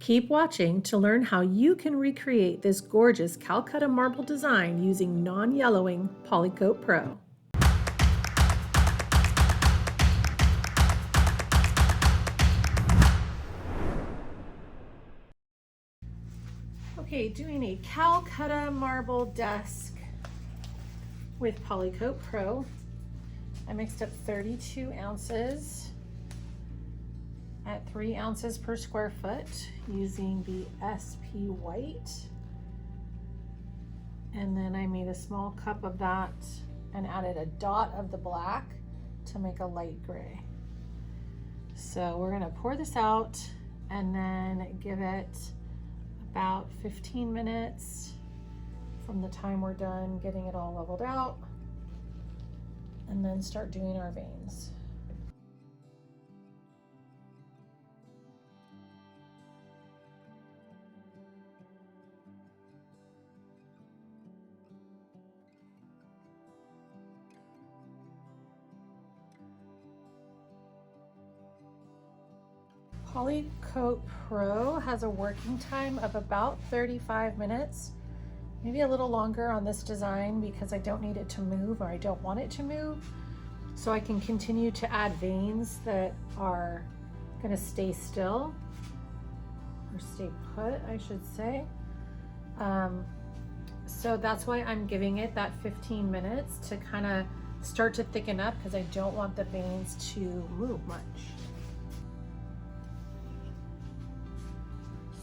Keep watching to learn how you can recreate this gorgeous Calacatta marble design using non-yellowing PolyKote Pro. Okay, doing a Calacatta marble desk with PolyKote Pro. I mixed up 32 ounces at 3 ounces per square foot using the SP white. And then I made a small cup of that and added a dot of the black to make a light gray. So we're gonna pour this out and then give it about 15 minutes from the time we're done getting it all leveled out, and then start doing our veins. PolyKote Pro has a working time of about 35 minutes, maybe a little longer on this design because I don't need it to move, or I don't want it to move. So I can continue to add veins that are gonna stay still, or stay put, I should say. So that's why I'm giving it that 15 minutes to kind of start to thicken up, because I don't want the veins to move much.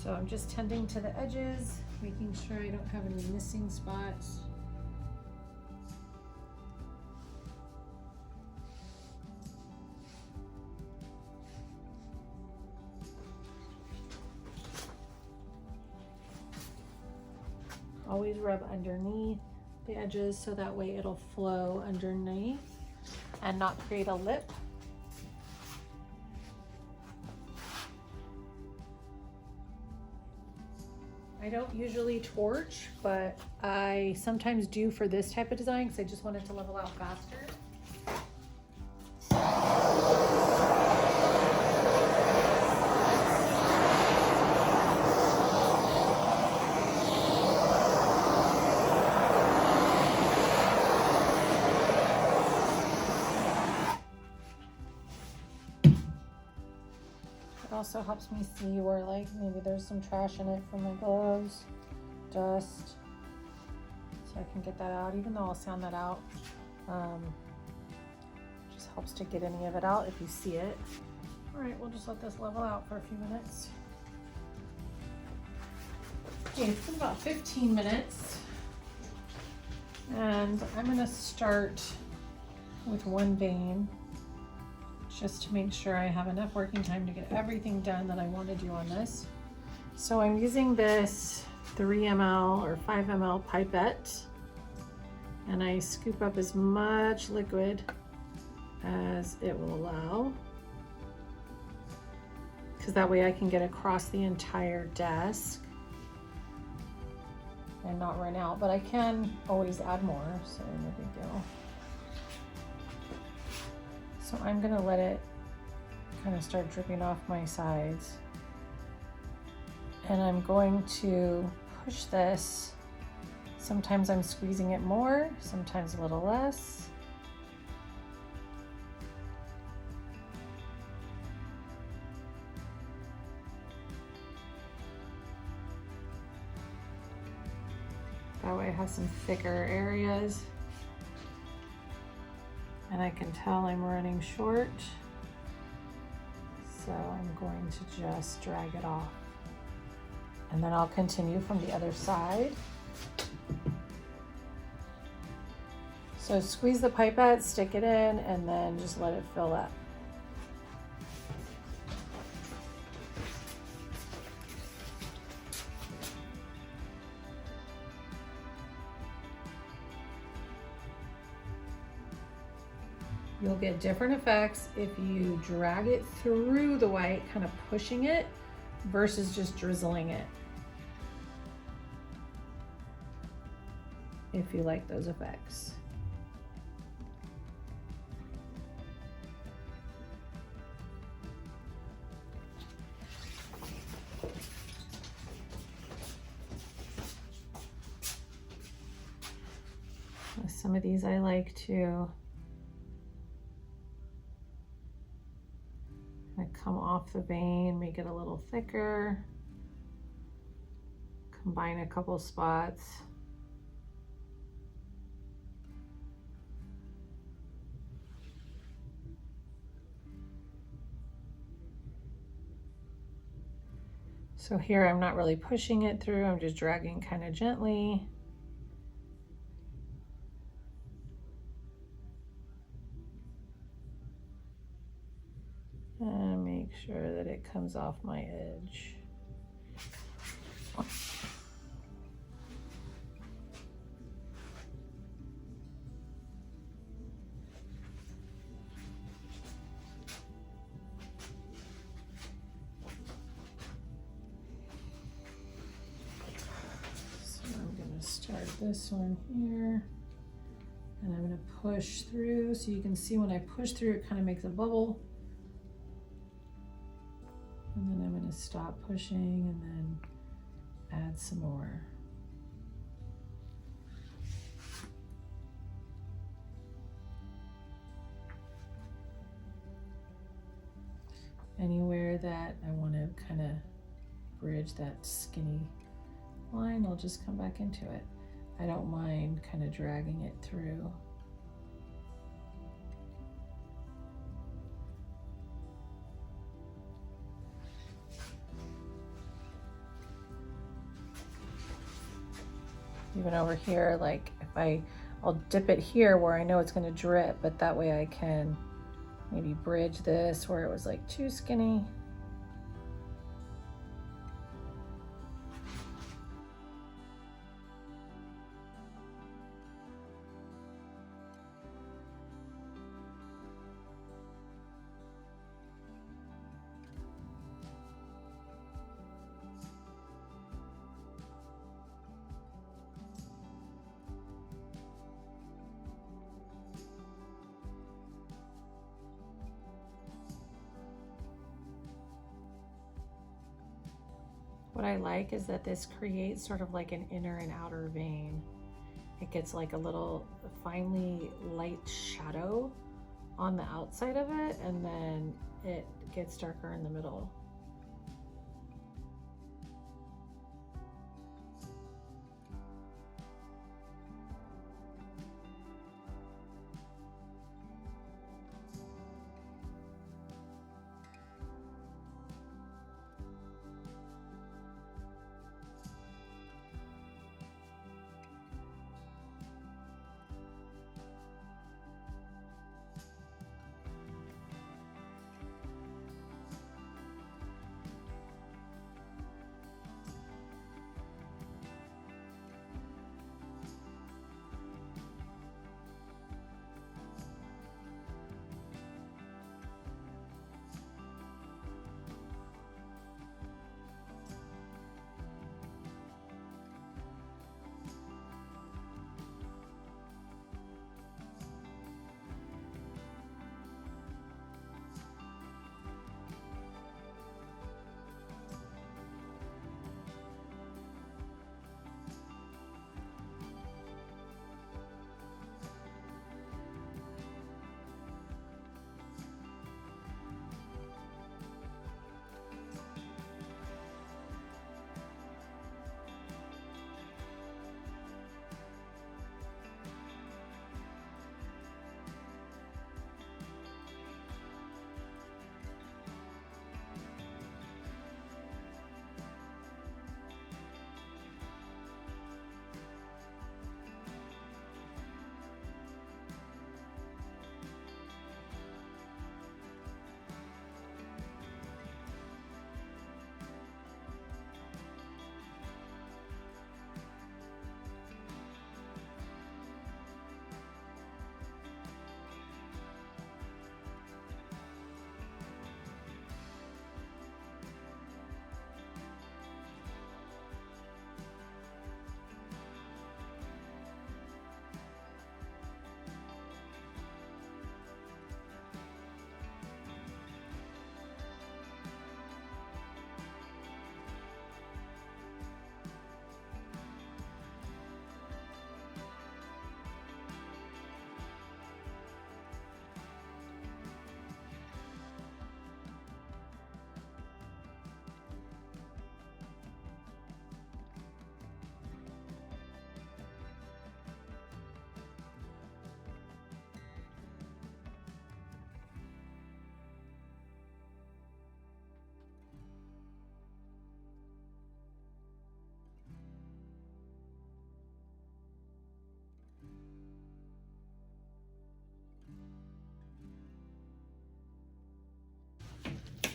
So I'm just tending to the edges, making sure I don't have any missing spots. Always rub underneath the edges so that way it'll flow underneath and not create a lip. I don't usually torch, but I sometimes do for this type of design because I just want it to level out faster. Also helps me see where like maybe there's some trash in it from my gloves, dust, so I can get that out, even though I'll sand that out. Just helps to get any of it out if you see it. All right, we'll just let this level out for a few minutes. Okay, it's been about 15 minutes, and I'm gonna start with one vein, just to make sure I have enough working time to get everything done that I want to do on this. So I'm using this 3 ml or 5 ml pipette, and I scoop up as much liquid as it will allow, because that way I can get across the entire desk and not run out, but I can always add more, so no big deal. So I'm gonna let it kind of start dripping off my sides. And I'm going to push this. Sometimes I'm squeezing it more, sometimes a little less. That way I have some thicker areas. And I can tell I'm running short, so I'm going to just drag it off. And then I'll continue from the other side. So squeeze the pipette, stick it in, and then just let it fill up. You'll get different effects if you drag it through the white, kind of pushing it, versus just drizzling it. If you like those effects. Some of these I like to come off the vein, make it a little thicker, combine a couple spots. So here I'm not really pushing it through, I'm just dragging kind of gently. And make sure that it comes off my edge. Start this one here, and I'm going to push through, so you can see when I push through it kind of makes a bubble, and then I'm going to stop pushing and then add some more. Anywhere that I want to kind of bridge that skinny line, I'll just come back into it. I don't mind kind of dragging it through. Even over here, like if I'll dip it here where I know it's going to drip, but that way I can maybe bridge this where it was like too skinny. What I like is that this creates sort of like an inner and outer vein. It gets like a little finely light shadow on the outside of it, and then it gets darker in the middle.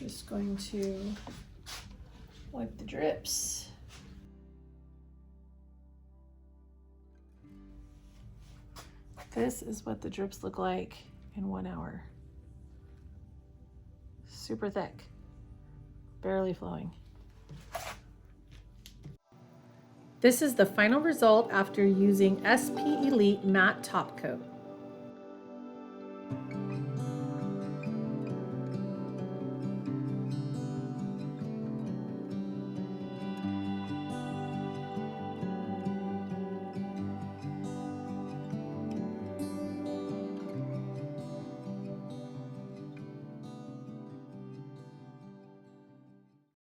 Just going to wipe the drips. This is what the drips look like in 1 hour. Super thick, barely flowing. This is the final result after using SP Elite Matte Top Coat.